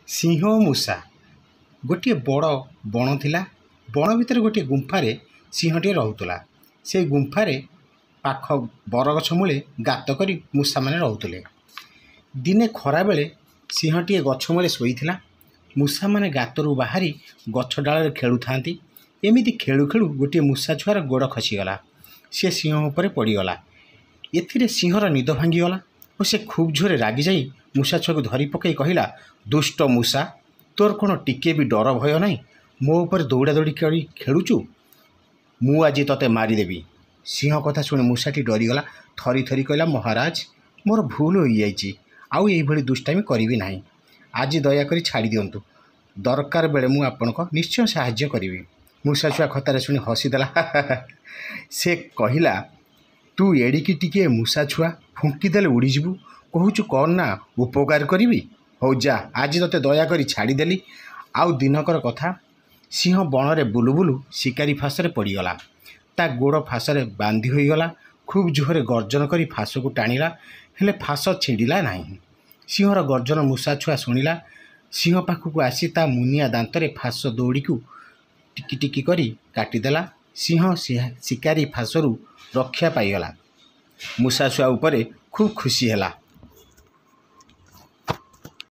सिंह और मूषा गोटे बड़ बण थिला। बण भितर गोटे गुंफारे सिंहटे रहुतला। से गुंफारे पाख बरगछ मूले गात करी मूषा माने रहुतले। दिने खरा बेले सिंहटीए गछ मूले शोइथिला। मूषा माने गातरू बाहरी गछ डाଳରେ खेलुथांती। एमिति खेलु खेलु गोटे मूषा छुआर गोड़ खसीगला। से सिंह उपरे पड़गला। एथिरे सिंहर निद भांगीगला और से खूब जोरे रागी जाई मूषा छुआ को धरी पकई कहला, दुष्ट मूषा, तोर कौन टिके भी डर भय नहीं? मो ऊपर दौड़ा दौड़ी कर खेलुचु? मु आज तते मारिदेवी। सिंह कथा शुणी मूषाटी डरीगला। थरी थरी कहला, महाराज, मोर भूल हो जाइए। आउ ये दुष्टामी करी नहीं। आज दयाकोरी छाड़ी दिंतु। दरकार बेले मु आपनको निश्चय साहाय्य करी। मूषा छुआ कथार शुणी हसीदेला। से कहला, तू एड़िकी टिके मूषा छुआ फुंकीदेले उड़ीजु। कहूचु कौन ना उपकार करी। हौ जा, आज तते दयाकोरी छाड़ीदेली। आउ दिनकर कथा, सिंह बणरे बुलु बुलु शिकारी फासरे पड़गला। ता गोड़ फासरे बांधी होईगला। खूब जोरे गर्जन करी फास को टाणिला, हेले फास छिंडिला नहीं। सिंहर गर्जन मूषा छुआ शुणिला। सिंह पाखक आसी ता मुनिया दांतरे फास दौड़ी को टिकी टिकी करी काटिदेला। सिंह शिकारी फासरू रक्षा पाईगला। मूषा छुआ उपरे खूब खुशी हैला।